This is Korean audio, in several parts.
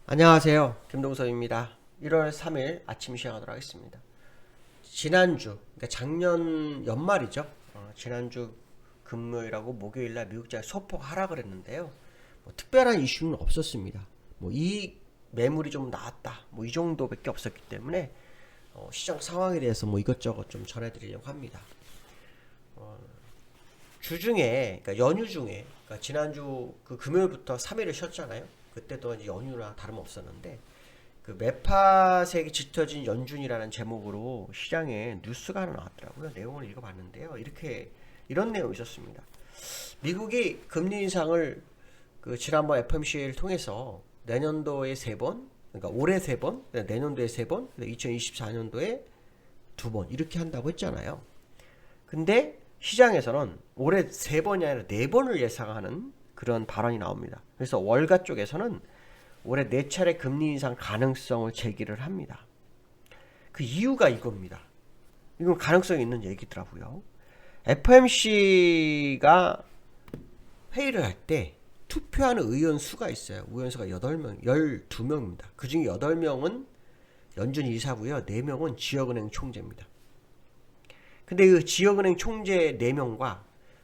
안녕하세요. 김동섭입니다. 1월 3일 아침 시작하도록 하겠습니다. 지난주, 그러니까 작년 연말이죠. 지난주 금요일하고 목요일날 미국장이 소폭 하락을 했는데요. 뭐 특별한 이슈는 없었습니다. 뭐 이 매물이 좀 나왔다. 뭐 이 정도밖에 없었기 때문에 시장 상황에 대해서 뭐 이것저것 좀 전해드리려고 합니다. 주중에, 그러니까 연휴 중에, 그러니까 지난주 그 금요일부터 3일을 쉬었잖아요. 그때도 이제 연휴나 다름없었는데, 그 매파색이 짙어진 연준이라는 제목으로 시장에 뉴스가 하나 나왔더라고요. 내용을 읽어봤는데요. 이런 내용이 있었습니다. 미국이 금리 인상을 그 지난번 FOMC를 통해서 내년도에 3번, 그러니까 올해 3번, 내년도에 3번, 2024년도에 2번 이렇게 한다고 했잖아요. 근데 시장에서는 올해 3번이 아니라 4번을 예상하는 그런 발언이 나옵니다. 그래서 월가 쪽에서는 올해 4차례 금리 인상 가능성을 제기를 합니다. 그 이유가 이겁니다. 이건 가능성이 있는 얘기더라고요. FOMC가 회의를 할 때 투표하는 의원 수가 있어요. 의원 수가 12명입니다. 그 중에 8명은 연준 이사고요. 4명은 지역은행 총재입니다. 근데 그 지역은행 총재 4명과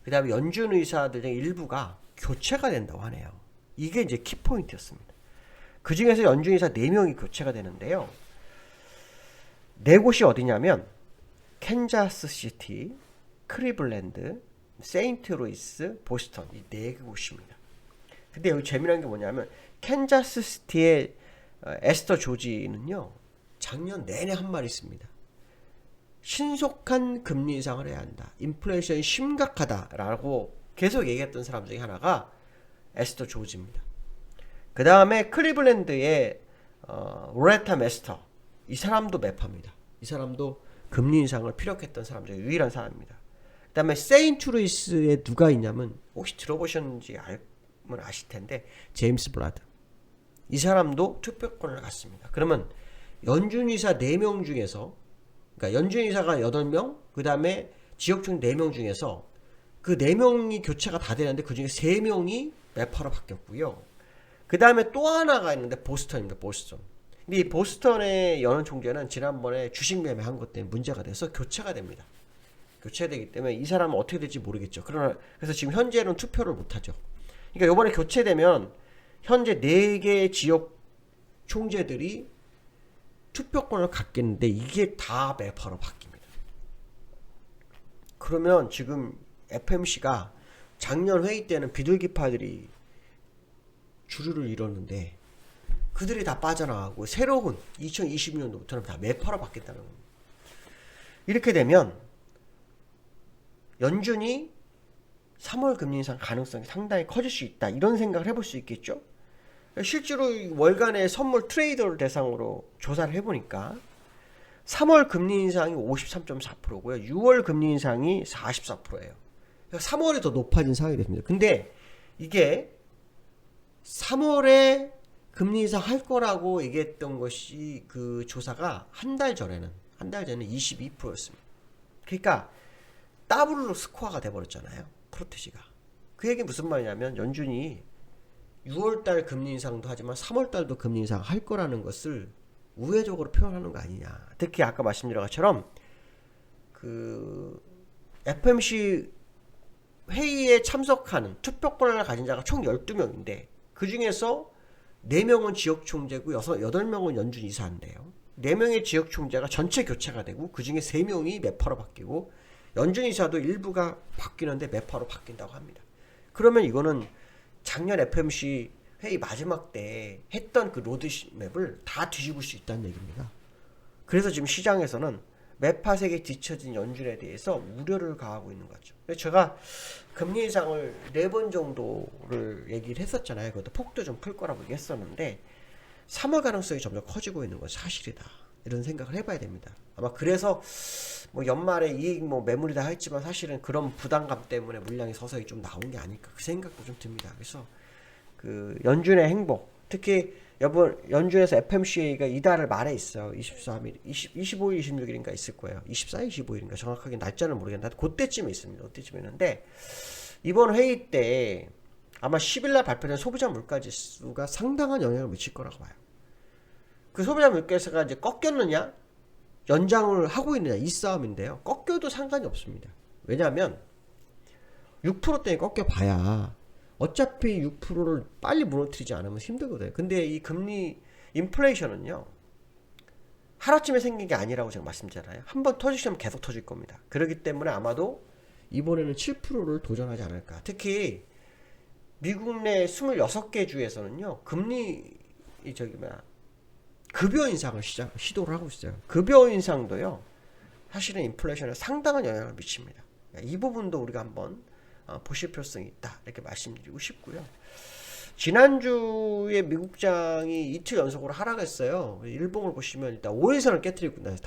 그 다음에 연준 의사들 중 일부가 교체가 된다고 하네요. 이게 이제 키포인트였습니다. 그 중에서 연준 의사 4명이 교체가 되는데요. 4곳이 어디냐면 캔자스 시티, 클리블랜드, 세인트루이스, 보스턴 이 4곳입니다. 근데 여기 재미난 게 뭐냐면 캔자스 시티의 에스터 조지는요. 작년 내내 한 말이 있습니다. 신속한 금리 인상을 해야 한다. 인플레이션이 심각하다라고 계속 얘기했던 사람 중에 하나가 에스터 조지입니다. 그 다음에 클리블랜드의 로레타 메스터 이 사람도 매파입니다. 이 사람도 금리 인상을 피력했던 사람 중에 유일한 사람입니다. 그 다음에 세인트루이스에 누가 있냐면 혹시 들어보셨는지 알면 아실 텐데 제임스 블라드 이 사람도 투표권을 갖습니다. 그러면 연준이사 4명 중에서 그러니까 연준이사가 8명 그 다음에 지역중 4명 중에서 그 4명이 교체가 다 되는데 그 중에 3명이 매파로 바뀌었고요. 그 다음에 또 하나가 있는데 보스턴입니다. 보스턴. 근데 이 보스턴의 연은 총재는 지난번에 주식 매매한 것 때문에 문제가 돼서 교체가 됩니다. 교체되기 때문에 이 사람은 어떻게 될지 모르겠죠. 그래서 지금 현재는 투표를 못하죠. 그러니까 이번에 교체되면 현재 4개 지역 총재들이 투표권을 갖겠는데 이게 다 매파로 바뀝니다. 그러면 지금 FOMC가 작년 회의 때는 비둘기파들이 주류를 이뤘는데 그들이 다 빠져나가고 새로운 2020년도부터는 다 매파로 바뀌었다는 겁니다. 이렇게 되면 연준이 3월 금리 인상 가능성이 상당히 커질 수 있다. 이런 생각을 해볼 수 있겠죠. 실제로 월간의 선물 트레이더를 대상으로 조사를 해보니까 3월 금리 인상이 53.4%고요. 6월 금리 인상이 44%예요. 3월이 더 높아진 상황이 됩니다. 근데 이게 3월에 금리 인상 할 거라고 얘기했던 것이 그 조사가 한 달 전에는 22%였습니다. 그러니까 더블로 스코어가 돼버렸잖아요. 프로테지가. 그 얘기 무슨 말이냐면 연준이 6월달 금리 인상도 하지만 3월달도 금리 인상 할 거라는 것을 우회적으로 표현하는 거 아니냐. 특히 아까 말씀드린 것처럼 그 FOMC 회의에 참석하는 투표권을 가진 자가 총 12명인데 그 중에서 4명은 지역 총재고 8명은 연준 이사인데요. 4명의 지역 총재가 전체 교체가 되고 그 중에 3명이 매파로 바뀌고 연준 이사도 일부가 바뀌는데 매파로 바뀐다고 합니다. 그러면 이거는 작년 FOMC 회의 마지막 때 했던 그 로드맵을 다 뒤집을 수 있다는 얘기입니다. 그래서 지금 시장에서는 매파색에 뒤처진 연준에 대해서 우려를 가하고 있는 거죠. 제가 금리 인상을 4번 정도를 얘기를 했었잖아요. 그것도 폭도 좀 클 거라고 얘기했었는데 3월 가능성이 점점 커지고 있는 건 사실이다. 이런 생각을 해봐야 됩니다. 아마 그래서 뭐 연말에 이익 뭐 매물이다 했지만 사실은 그런 부담감 때문에 물량이 서서히 좀 나온 게 아닐까 그 생각도 좀 듭니다. 그래서 그 연준의 행복 특히 연준에서 FOMC가 이달을 말에 있어요. 23일, 25일, 26일인가 있을 거예요. 24일, 25일인가 정확하게 날짜는 모르겠는데 그때쯤에 있습니다. 그때쯤에 있는데 이번 회의 때 아마 10일날 발표된 소비자 물가지수가 상당한 영향을 미칠 거라고 봐요. 그 소비자 물가지수가 이제 꺾였느냐 연장을 하고 있느냐 이 싸움인데요. 꺾여도 상관이 없습니다. 왜냐하면 6%대에 꺾여봐야 어차피 6%를 빨리 무너뜨리지 않으면 힘들거든요. 근데 이 금리 인플레이션은요 하루쯤에 생긴 게 아니라고 제가 말씀드렸잖아요. 한번 터지시면 계속 터질 겁니다. 그렇기 때문에 아마도 이번에는 7%를 도전하지 않을까. 특히 미국 내 26개 주에서는요 금리 급여 인상을 시도를 하고 있어요. 급여 인상도요 사실은 인플레이션에 상당한 영향을 미칩니다. 이 부분도 우리가 한번 보실 필요성이 있다 이렇게 말씀드리고 싶고요. 지난주에 미국장이 이틀 연속으로 하락했어요. 일봉을 보시면 일단 5일선을 깨트리고 끝났어요.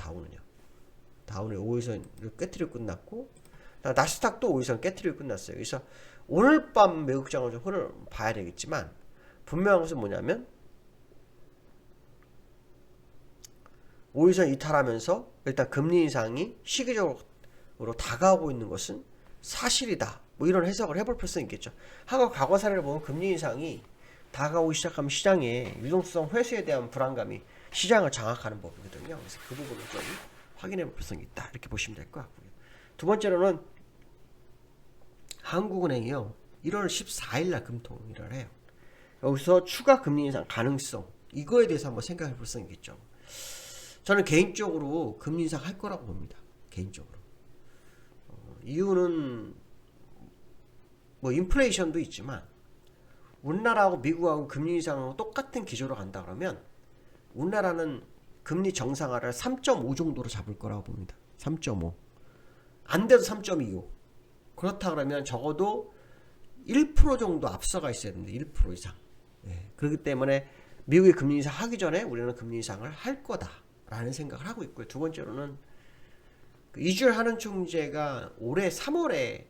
다운이 5일선을 깨트리고 끝났고 나스닥도 5일선 깨트리고 끝났어요. 그래서 오늘 밤 미국장을 좀 흐름을 봐야 되겠지만 분명한 것은 뭐냐면 5일선 이탈하면서 일단 금리 인상이 시기적으로 다가오고 있는 것은 사실이다. 뭐 이런 해석을 해볼 필요성이 있겠죠. 하고 과거 사례를 보면 금리 인상이 다가오기 시작하면 시장에 유동성 회수에 대한 불안감이 시장을 장악하는 법이거든요. 그래서 그 부분을 좀 확인해 볼 필요성이 있다. 이렇게 보시면 될 것 같고요. 두 번째로는 한국은행이요. 1월 14일 날 금통일을 해요. 여기서 추가 금리 인상 가능성 이거에 대해서 한번 생각해 볼 필요성이 있겠죠. 저는 개인적으로 금리 인상 할 거라고 봅니다. 개인적으로. 이유는 뭐 인플레이션도 있지만 우리나라하고 미국하고 금리 인상하고 똑같은 기조로 간다 그러면 우리나라는 금리 정상화를 3.5 정도로 잡을 거라고 봅니다. 3.5. 안 돼도 3.25. 그렇다 그러면 적어도 1% 정도 앞서가 있어야 되는데 1% 이상. 네. 그렇기 때문에 미국이 금리 인상 하기 전에 우리는 금리 인상을 할 거다라는 생각을 하고 있고요. 두 번째로는 이주열 한은 총재가 올해 3월에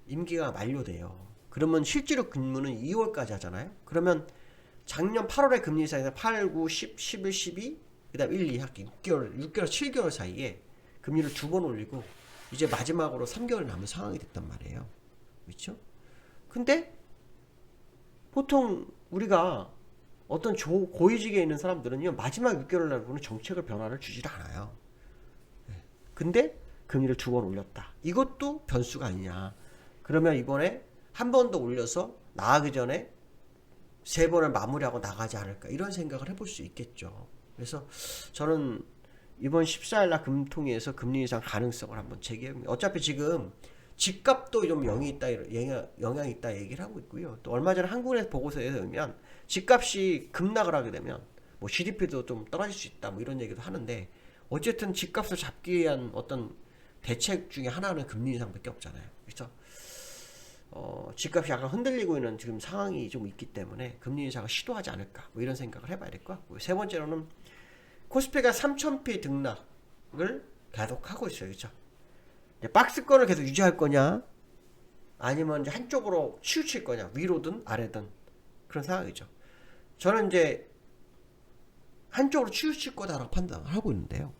임기가 만료돼요. 그러면 실제로 근무는 2월까지 하잖아요. 그러면 작년 8월에 금리 인상에서 8, 9, 10, 11, 12, 그 다음 1, 2 학기 6개월, 7개월 사이에 금리를 2번 올리고 이제 마지막으로 3개월 남은 상황이 됐단 말이에요. 그렇죠? 근데 보통 우리가 어떤 고위직에 있는 사람들은요 마지막 6개월 날고는 정책을 변화를 주질 않아요. 근데 금리를 2번 올렸다. 이것도 변수가 아니냐. 그러면 이번에 한 번 더 올려서 나가기 전에 3번을 마무리하고 나가지 않을까 이런 생각을 해볼 수 있겠죠. 그래서 저는 이번 14일날 금통위에서 금리 인상 가능성을 한번 제기합니다. 어차피 지금 집값도 좀 영향이 있다 얘기를 하고 있고요. 또 얼마 전에 한국은행 보고서에 의하면 집값이 급락을 하게 되면 뭐 GDP도 좀 떨어질 수 있다 뭐 이런 얘기도 하는데 어쨌든 집값을 잡기 위한 어떤 대책 중에 하나는 금리 인상밖에 없잖아요. 그래서 집값이 약간 흔들리고 있는 지금 상황이 좀 있기 때문에 금리 인상을 시도하지 않을까 뭐 이런 생각을 해봐야 될 것 같고요. 세 번째로는 코스피가 3,000피 등락을 계속하고 있어요. 그렇죠? 박스권을 계속 유지할 거냐 아니면 이제 한쪽으로 치우칠 거냐 위로든 아래든 그런 상황이죠. 저는 이제 한쪽으로 치우칠 거다라고 판단을 하고 있는데요.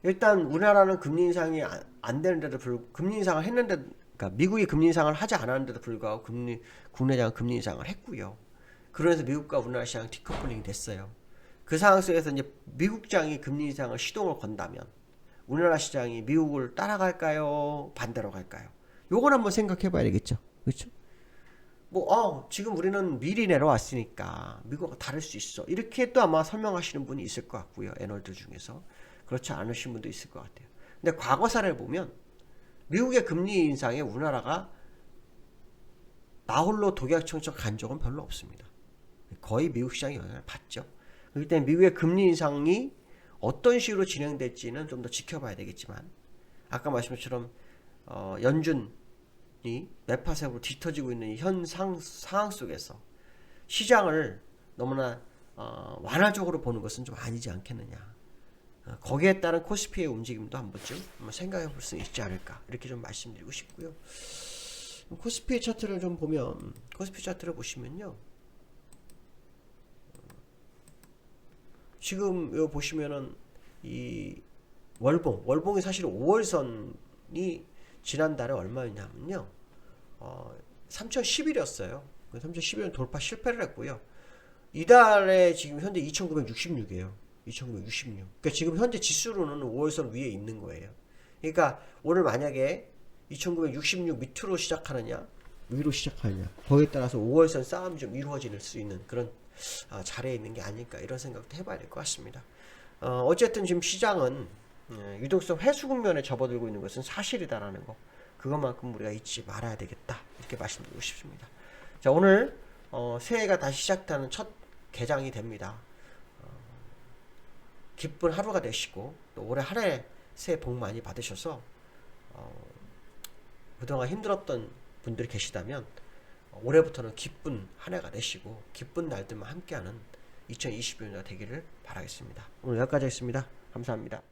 일단 우리나라는 금리 인상이 안 되는데도 불구하고 금리 인상을 했는데 그러니까 미국이 금리 인상을 하지 않았는데도 불구하고 국내장은 금리 인상을 했고요. 그러면서 미국과 우리나라 시장 디커플링이 됐어요. 그 상황 속에서 이제 미국장이 금리 인상을 시동을 건다면 우리나라 시장이 미국을 따라갈까요? 반대로 갈까요? 요건 한번 생각해 봐야 되겠죠. 그렇죠? 지금 우리는 미리 내려왔으니까 미국과 다를 수 있어. 이렇게 또 아마 설명하시는 분이 있을 것 같고요. 애널들 중에서. 그렇지 않으신 분도 있을 것 같아요. 근데 과거 사례를 보면 미국의 금리 인상에 우리나라가 나홀로 독약청청 간 적은 별로 없습니다. 거의 미국 시장이 영향을 받죠. 그렇기 때문에 미국의 금리 인상이 어떤 식으로 진행될지는 좀 더 지켜봐야 되겠지만 아까 말씀드린 것처럼 연준이 매파색으로 뒤터지고 있는 현 상황 속에서 시장을 너무나 완화적으로 보는 것은 좀 아니지 않겠느냐. 거기에 따른 코스피의 움직임도 한 번쯤 생각해 볼 수 있지 않을까 이렇게 좀 말씀드리고 싶고요. 코스피 차트를 좀 보면 코스피 차트를 보시면요. 지금 이거 보시면은 이 월봉이 사실 5월선이 지난달에 얼마였냐면요. 3011이었어요. 3011은 돌파 실패를 했고요. 이달에 지금 현재 2966이에요. 2966. 그러니까 지금 현재 지수로는 5월선 위에 있는 거예요. 그러니까 오늘 만약에 2966 밑으로 시작하느냐, 위로 시작하느냐, 거기에 따라서 5월선 싸움이 좀 이루어질 수 있는 그런 자리에 있는 게 아닐까 이런 생각도 해봐야 될 것 같습니다. 어쨌든 지금 시장은 유동성 회수 국면에 접어들고 있는 것은 사실이다라는 거, 그것만큼 우리가 잊지 말아야 되겠다 이렇게 말씀드리고 싶습니다. 자, 오늘 새해가 다시 시작하는 첫 개장이 됩니다. 기쁜 하루가 되시고 또 올해 한 해 새해 복 많이 받으셔서 그동안 힘들었던 분들이 계시다면 올해부터는 기쁜 한 해가 되시고 기쁜 날들만 함께하는 2022년이 되기를 바라겠습니다. 오늘 여기까지 하겠습니다. 감사합니다.